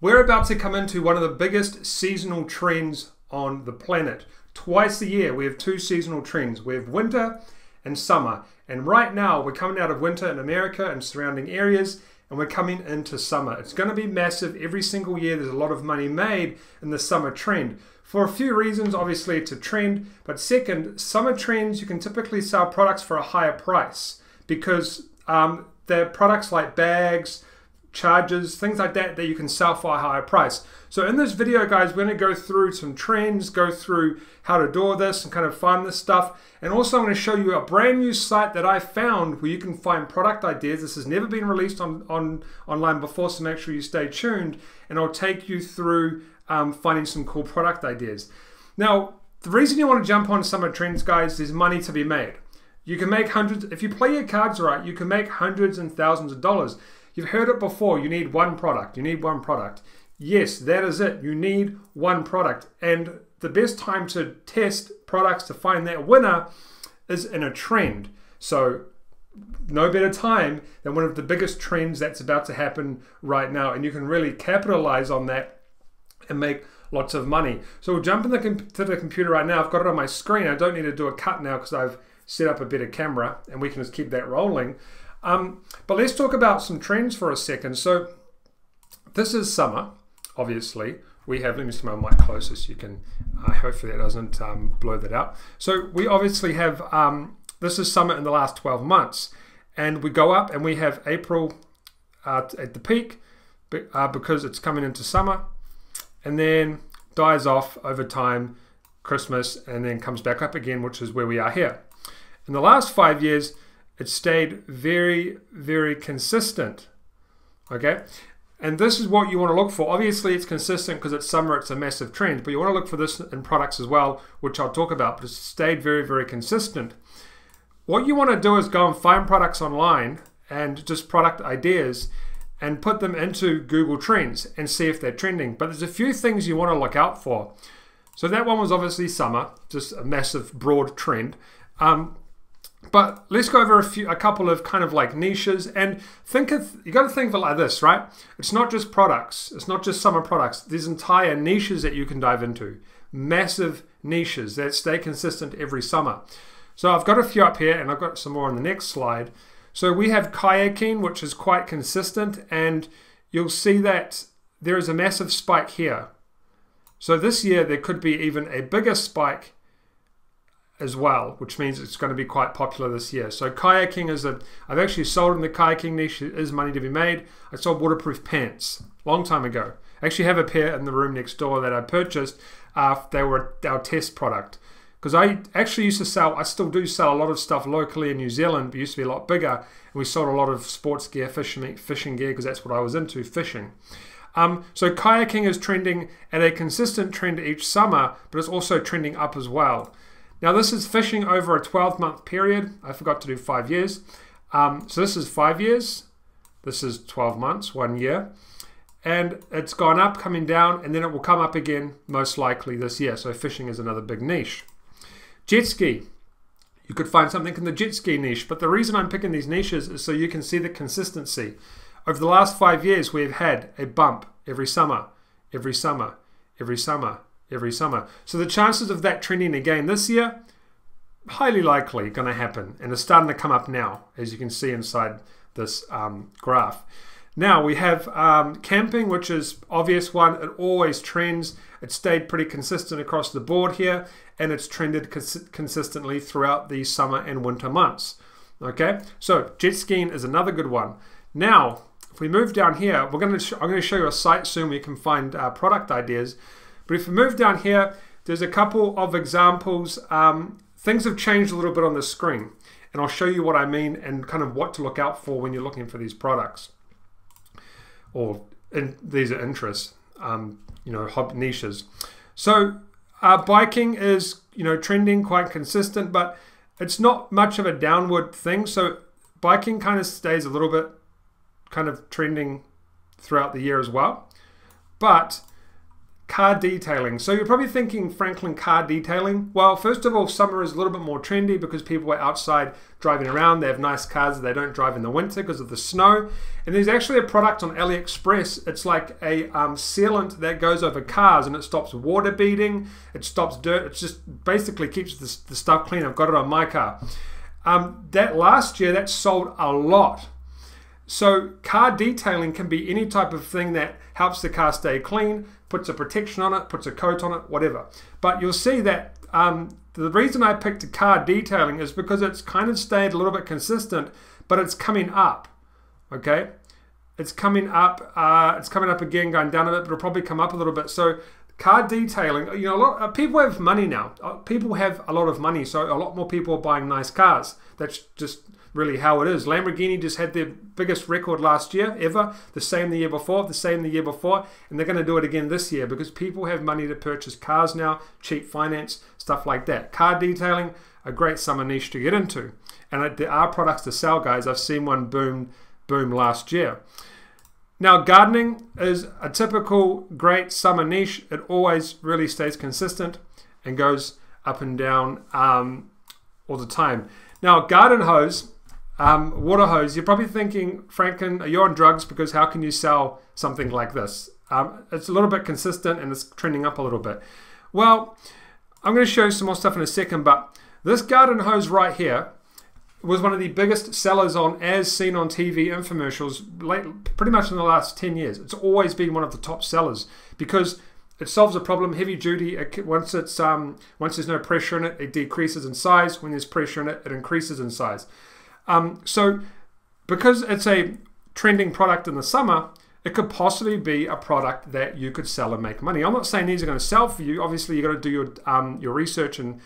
We're about to come into one of the biggest seasonal trends on the planet. Twice a year we have two seasonal trends. We have winter and summer. And right now we're coming out of winter in America and surrounding areas, and we're coming into summer. It's going to be massive. Every single year there's a lot of money made in the summer trend. For a few reasons, obviously it's a trend, but second, summer trends you can typically sell products for a higher price because they're products like bags, chargers, things like that that you can sell for a higher price. So in this video, guys, we're going to go through some trends, go through how to do all this and kind of find this stuff. And also I'm going to show you a brand new site that I found where you can find product ideas. This has never been released online before, so make sure you stay tuned and I'll take you through finding some cool product ideas. Now, the reason you want to jump on summer trends, guys, is money to be made. You can make hundreds, if you play your cards right, you can make hundreds and thousands of dollars. You've heard it before, you need one product, you need one product. Yes, that is it, you need one product. And the best time to test products to find that winner is in a trend. So no better time than one of the biggest trends that's about to happen right now. And you can really capitalize on that and make lots of money. So we'll jump to the computer right now. I've got it on my screen. I don't need to do a cut now because I've set up a better camera and we can just keep that rolling. But let's talk about some trends for a second. So this is summer, obviously. We have, let me see my mic closer so you can, hopefully that doesn't blow that out. So we obviously have, this is summer in the last 12 months. And we go up and we have April at the peak because it's coming into summer. And then dies off over time, Christmas, and then comes back up again, which is where we are here. In the last 5 years, it stayed very, very consistent, okay? And this is what you want to look for. Obviously, it's consistent because it's summer, it's a massive trend, but you want to look for this in products as well, which I'll talk about, but it's stayed very, very consistent. What you want to do is go and find products online and just product ideas and put them into Google Trends and see if they're trending. But there's a few things you want to look out for. So that one was obviously summer, just a massive, broad trend. But let's go over a couple of kind of like niches and you got to think of it like this, right? It's not just products. It's not just summer products. There's entire niches that you can dive into. Massive niches that stay consistent every summer. So I've got a few up here and I've got some more on the next slide. So we have kayaking, which is quite consistent, and you'll see that there is a massive spike here. So this year there could be even a bigger spike as well, which means it's going to be quite popular this year. So kayaking is I've actually sold in the kayaking niche. It is money to be made. I sold waterproof pants a long time ago. I actually have a pair in the room next door that I purchased. They were our test product. Because I actually used to sell, I still do sell a lot of stuff locally in New Zealand, but it used to be a lot bigger. And we sold a lot of sports gear, fishing gear, because that's what I was into, fishing. So kayaking is trending at a consistent trend each summer, but it's also trending up as well. Now this is fishing over a 12-month period. I forgot to do 5 years. So this is 5 years. This is 12 months, 1 year. And it's gone up, coming down, and then it will come up again most likely this year. So fishing is another big niche. Jet ski. You could find something in the jet ski niche, but the reason I'm picking these niches is so you can see the consistency. Over the last 5 years, we've had a bump every summer, every summer, every summer, every summer. So the chances of that trending again this year, highly likely going to happen, and it's starting to come up now, as you can see inside this graph. Now we have camping, which is obvious one. It always trends. It stayed pretty consistent across the board here, and it's trended consistently throughout the summer and winter months. Okay, so jet skiing is another good one. Now, if we move down here, I'm going to show you a site soon where you can find product ideas. But if we move down here, there's a couple of examples. Things have changed a little bit on the screen, and I'll show you what I mean and kind of what to look out for when you're looking for these products. Or these are interests, hobby niches. So biking is, trending quite consistent, but it's not much of a downward thing. So biking kind of stays a little bit kind of trending throughout the year as well. But car detailing. So you're probably thinking, Franklin, car detailing. Well, first of all, summer is a little bit more trendy because people are outside driving around. They have nice cars that they don't drive in the winter because of the snow. And there's actually a product on AliExpress. It's like a sealant that goes over cars, and it stops water beading. It stops dirt. It just basically keeps the stuff clean. I've got it on my car. That last year, that sold a lot. So car detailing can be any type of thing that helps the car stay clean, puts a protection on it, puts a coat on it, whatever. But you'll see that the reason I picked car detailing is because it's kind of stayed a little bit consistent, but it's coming up, okay? It's coming up again, going down a bit, but it'll probably come up a little bit. So car detailing, you know, a lot of people have money now. People have a lot of money, so a lot more people are buying nice cars. That's just really how it is. Lamborghini just had their biggest record last year ever, the same the year before, the same the year before, and they're going to do it again this year because people have money to purchase cars now, cheap finance, stuff like that. Car detailing, a great summer niche to get into. And there are products to sell, guys. I've seen one boom last year. Now, gardening is a typical great summer niche. It always really stays consistent and goes up and down all the time. Now, garden hose, water hose, you're probably thinking, Franklin, are you on drugs? Because how can you sell something like this? It's a little bit consistent and it's trending up a little bit. Well, I'm going to show you some more stuff in a second, but this garden hose right here was one of the biggest sellers on As Seen on TV infomercials pretty much in the last 10 years. It's always been one of the top sellers because it solves a problem. Heavy duty, once there's no pressure in it, it decreases in size. When there's pressure in it, it increases in size. So because it's a trending product in the summer, it could possibly be a product that you could sell and make money. I'm not saying these are going to sell for you. Obviously, you've got to do your research and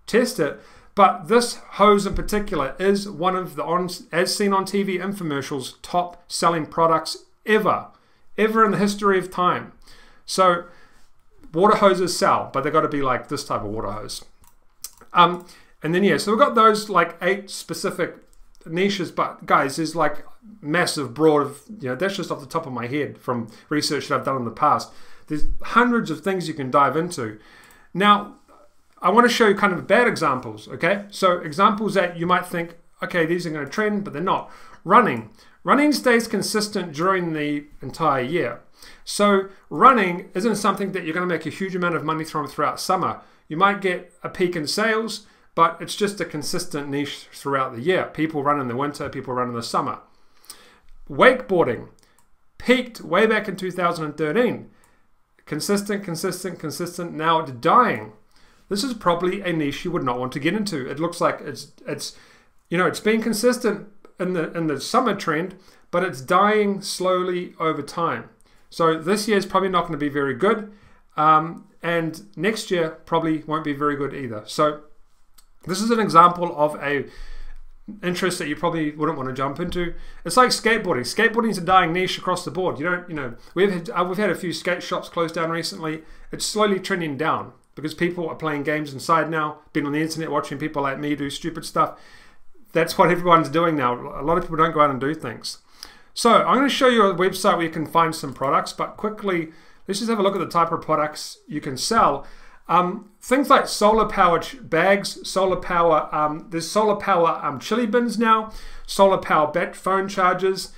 test it. But this hose in particular is one of the As Seen on TV infomercials top selling products ever in the history of time. So water hoses sell, but they've got to be like this type of water hose. And then, yeah, so we've got those like 8 specific niches, but guys, there's like massive, broad, you know, that's just off the top of my head from research that I've done in the past. There's hundreds of things you can dive into. Now, I want to show you kind of bad examples, okay? So examples that you might think, okay, these are going to trend, but they're not. Running. Running stays consistent during the entire year. So running isn't something that you're going to make a huge amount of money from throughout summer. You might get a peak in sales, but it's just a consistent niche throughout the year. People run in the winter, people run in the summer. Wakeboarding peaked way back in 2013. Consistent. Now it's dying. This is probably a niche you would not want to get into. It looks like it's you know, it's been consistent in the summer trend, but it's dying slowly over time. So this year is probably not going to be very good, and next year probably won't be very good either. So this is an example of a interest that you probably wouldn't want to jump into. It's like skateboarding. Skateboarding is a dying niche across the board. We've had a few skate shops close down recently. It's slowly trending down because people are playing games inside now, been on the internet watching people like me do stupid stuff. That's what everyone's doing now. A lot of people don't go out and do things. So I'm going to show you a website where you can find some products, but quickly, let's just have a look at the type of products you can sell. Things like solar power bags, solar power, there's solar power chili bins now, solar power phone chargers.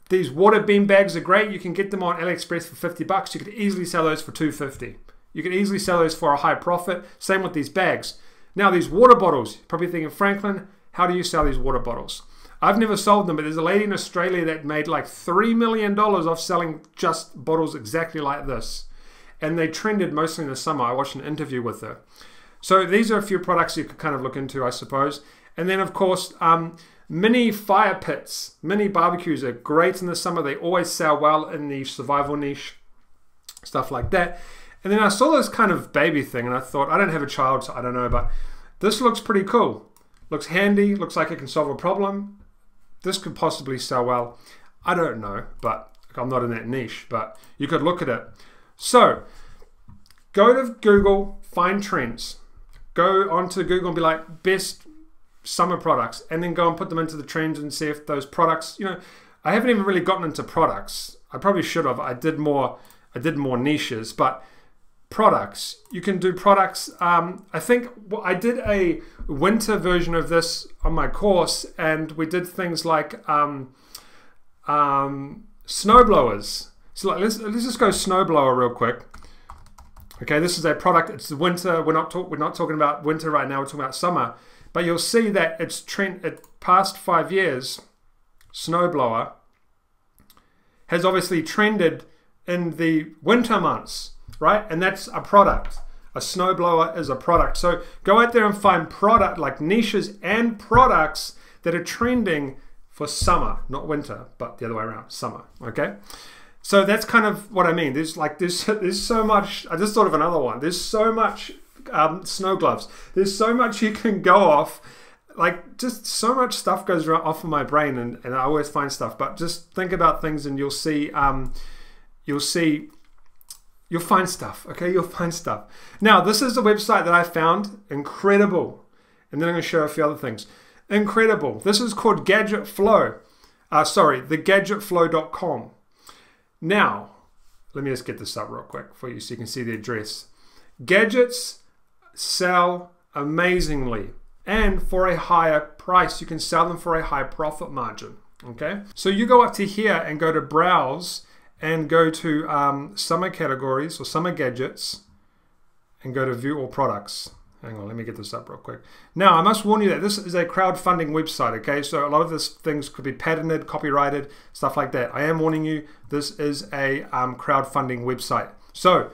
These water beam bags are great. You can get them on AliExpress for 50 bucks. You could easily sell those for $2.50. You could easily sell those for a high profit. Same with these bags. Now these water bottles, you're probably thinking, Franklin, how do you sell these water bottles? I've never sold them, but there's a lady in Australia that made like $3 million off selling just bottles exactly like this. And they trended mostly in the summer. I watched an interview with her. So these are a few products you could kind of look into, I suppose. And then, of course, mini fire pits, mini barbecues are great in the summer. They always sell well in the survival niche, stuff like that. And then I saw this kind of baby thing, and I thought, I don't have a child, so I don't know, but this looks pretty cool. Looks handy, looks like it can solve a problem. This could possibly sell well. I don't know, but I'm not in that niche, but you could look at it. So go to Google, find trends. Go onto Google and be like, best summer products, and then go and put them into the trends and see if those products, you know, I haven't even really gotten into products. I probably should have. I did more niches, but products. You can do products. I think I did a winter version of this on my course, and we did things like snowblowers. So let's just go snowblower real quick. Okay, this is a product. It's the winter. We're not talking about winter right now. We're talking about summer. But you'll see that it's past 5 years. Snowblower has obviously trended in the winter months, right? And that's a product. A snowblower is a product. So go out there and find product like niches and products that are trending for summer, not winter, but the other way around, summer. Okay. So that's kind of what I mean. There's so much. I just thought of another one. There's so much snow gloves. There's so much you can go off. Like, just so much stuff goes off of my brain, and I always find stuff. But just think about things, and you'll find stuff. Okay, you'll find stuff. Now, this is a website that I found incredible, and then I'm going to show a few other things. Incredible. This is called Gadget Flow. thegadgetflow.com. Now, let me just get this up real quick for you so you can see the address. Gadgets sell amazingly and for a higher price. You can sell them for a high profit margin. Okay, so you go up to here and go to Browse and go to Summer Categories or Summer Gadgets and go to View All Products. Hang on, let me get this up real quick. Now, I must warn you that this is a crowdfunding website, okay? So a lot of these things could be patented, copyrighted, stuff like that. I am warning you, this is a crowdfunding website. So,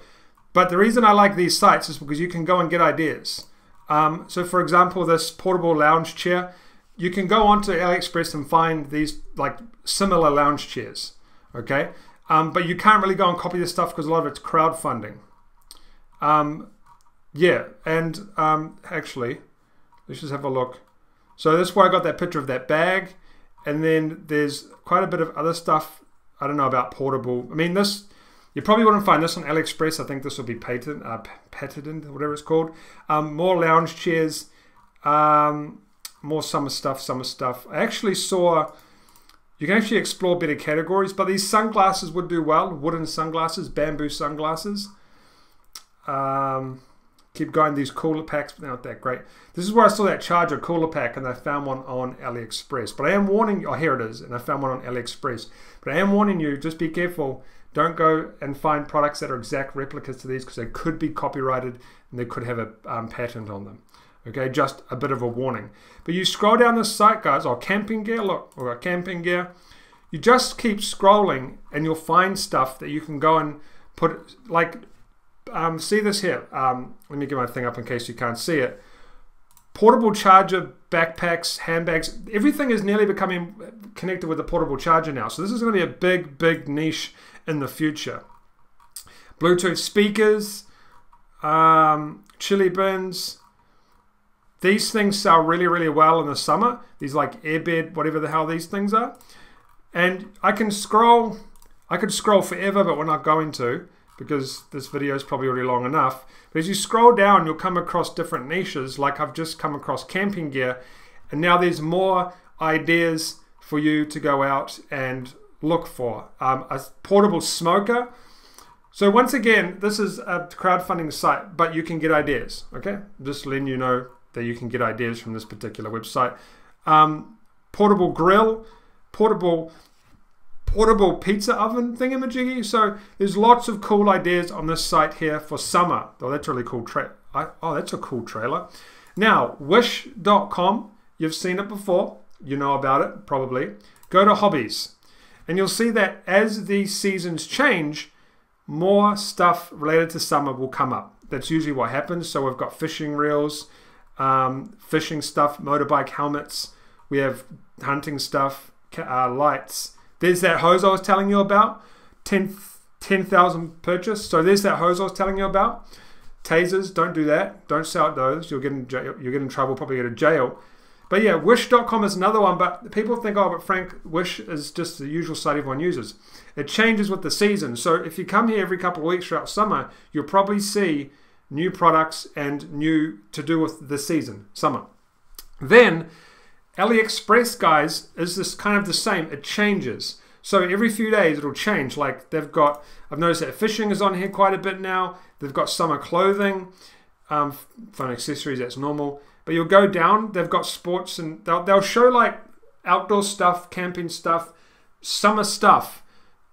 but the reason I like these sites is because you can go and get ideas. So for example, this portable lounge chair, you can go onto AliExpress and find these like similar lounge chairs, okay? But you can't really go and copy this stuff because a lot of it's crowdfunding. Yeah, and actually, let's just have a look. So this is where I got that picture of that bag, and then there's quite a bit of other stuff. I don't know about portable. I mean, this, you probably wouldn't find this on AliExpress. I think this will be patented, whatever it's called. More lounge chairs, more summer stuff. I actually saw, you can actually explore better categories, but these sunglasses would do well. Wooden sunglasses, bamboo sunglasses. Keep going, these cooler packs, but they're not that great. This is where I saw that charger cooler pack, and I found one on AliExpress. But I am warning you, oh, here it is, and I found one on AliExpress. But I am warning you, just be careful. Don't go and find products that are exact replicas to these, because they could be copyrighted and they could have a patent on them. Okay, just a bit of a warning. But you scroll down this site, guys. Oh, camping gear, look, we've got camping gear. You just keep scrolling, and you'll find stuff that you can go and put, like, see this here. Let me get my thing up in case you can't see it. Portable charger, backpacks, handbags. Everything is nearly becoming connected with a portable charger now. So this is going to be a big, big niche in the future. Bluetooth speakers, chili bins. These things sell really, really well in the summer. These like airbed, whatever the hell these things are. And I could scroll forever, but we're not going to, because this video is probably already long enough. But as you scroll down, you'll come across different niches, like I've just come across camping gear, and now there's more ideas for you to go out and look for. A portable smoker. So once again, this is a crowdfunding site, but you can get ideas, okay? Just letting you know that you can get ideas from this particular website. Portable grill, portable pizza oven thingamajiggy. So there's lots of cool ideas on this site here for summer. Oh, that's really cool. Oh, that's a cool trailer. Now, wish.com, you've seen it before. You know about it, probably. Go to hobbies. And you'll see that as the seasons change, more stuff related to summer will come up. That's usually what happens. So we've got fishing reels, fishing stuff, motorbike helmets. We have hunting stuff, lights. There's that hose I was telling you about, 10,000 purchase. So there's that hose I was telling you about. Tasers, don't do that. Don't sell those. You'll get in jail. You'll get in trouble, probably go to jail. But yeah, wish.com is another one. But people think, oh, but Frank, Wish is just the usual site everyone uses. It changes with the season. So if you come here every couple of weeks throughout summer, you'll probably see new products and new to do with the season, summer. Then AliExpress, guys, is this kind of the same. It changes. So every few days it'll change. Like they've got, I've noticed that fishing is on here quite a bit now. They've got summer clothing, phone accessories, that's normal. But you'll go down, they've got sports, and they'll show like outdoor stuff, camping stuff, summer stuff,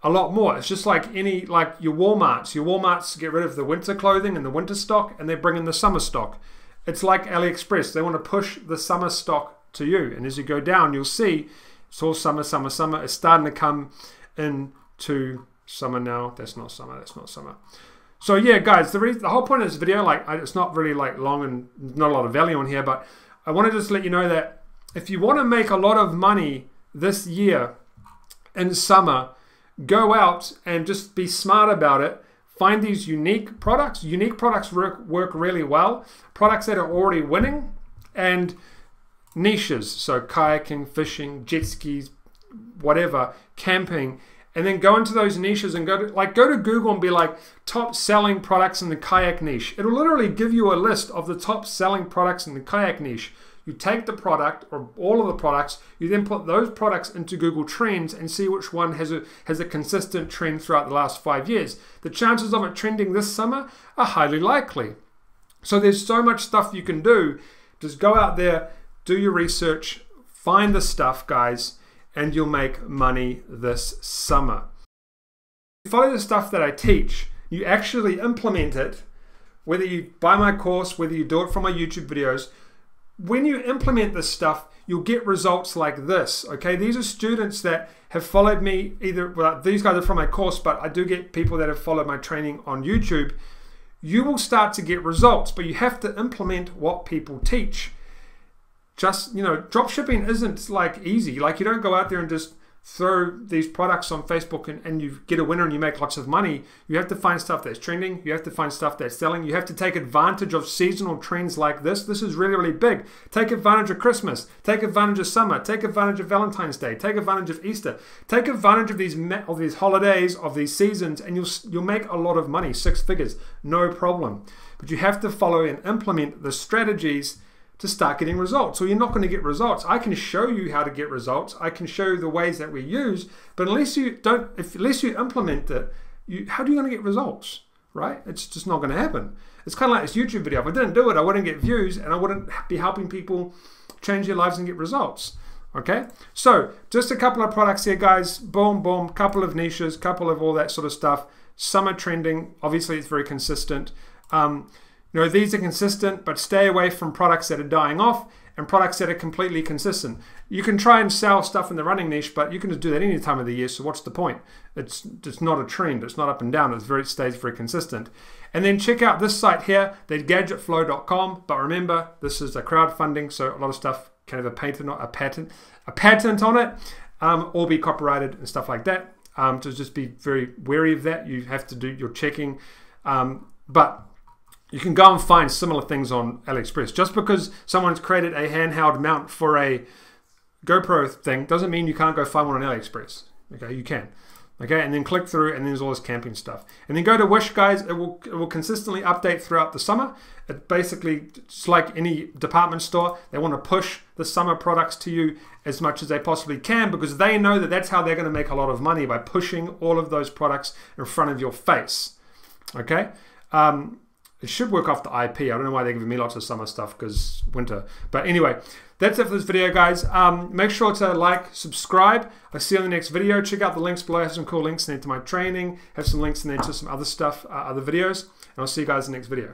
a lot more. It's just like any, like your Walmarts get rid of the winter clothing and the winter stock, and they bring in the summer stock. It's like AliExpress. They want to push the summer stock to you. And as you go down, you'll see it's all summer, summer, summer. It's starting to come into summer now. That's not summer. That's not summer. So yeah, guys, the whole point of this video, like it's not really like long and not a lot of value on here, but I want to just let you know that if you want to make a lot of money this year in summer, go out and just be smart about it. Find these unique products. Unique products work really well. Products that are already winning, and niches. So kayaking, fishing, jet skis, whatever, camping. And then go into those niches and go to Google and be like top selling products in the kayak niche. It'll literally give you a list of the top selling products in the kayak niche. You take the product or all of the products, you then put those products into Google Trends and see which one has a consistent trend throughout the last 5 years. The chances of it trending this summer are highly likely. So there's so much stuff you can do. Just go out there, do your research, find the stuff, guys, and you'll make money this summer. You follow the stuff that I teach, you actually implement it, whether you buy my course, whether you do it from my YouTube videos. When you implement this stuff, you'll get results like this, okay? These are students that have followed me, well, these guys are from my course, but I do get people that have followed my training on YouTube. You will start to get results, but you have to implement what people teach. Just, drop shipping isn't like easy. Like you don't go out there and just throw these products on Facebook and you get a winner and you make lots of money. You have to find stuff that's trending. You have to find stuff that's selling. You have to take advantage of seasonal trends like this. This is really, really big. Take advantage of Christmas. Take advantage of summer. Take advantage of Valentine's Day. Take advantage of Easter. Take advantage of these holidays, of these seasons, and you'll make a lot of money, 6 figures, no problem. But you have to follow and implement the strategies to start getting results, or you're not going to get results. I can show you how to get results. I can show you the ways that we use, but unless you implement it, how are you going to get results, right? It's just not going to happen. It's kind of like this YouTube video. If I didn't do it, I wouldn't get views, and I wouldn't be helping people change their lives and get results. Okay, so just a couple of products here, guys. Boom, boom. Couple of niches, couple of all that sort of stuff. Summer trending. Obviously, it's very consistent. These are consistent, but stay away from products that are dying off and products that are completely consistent. You can try and sell stuff in the running niche, but you can just do that any time of the year, so what's the point? It's not a trend. It's not up and down. It stays very consistent. And then check out this site here, thegadgetflow.com. But remember, this is a crowdfunding, so a lot of stuff can have a patent on it, or be copyrighted and stuff like that. So just be very wary of that. You have to do your checking. But you can go and find similar things on AliExpress. Just because someone's created a handheld mount for a GoPro thing doesn't mean you can't go find one on AliExpress. Okay, you can. Okay, and then click through, and then there's all this camping stuff. And then go to Wish, guys. It will consistently update throughout the summer. It basically, it's like any department store. They want to push the summer products to you as much as they possibly can, because they know that that's how they're going to make a lot of money, by pushing all of those products in front of your face. Okay. It should work off the IP. I don't know why they're giving me lots of summer stuff, because winter. But anyway, that's it for this video, guys. Make sure to like, subscribe. I'll see you in the next video. Check out the links below. I have some cool links in there to my training. Have some links in there to some other stuff, other videos. And I'll see you guys in the next video.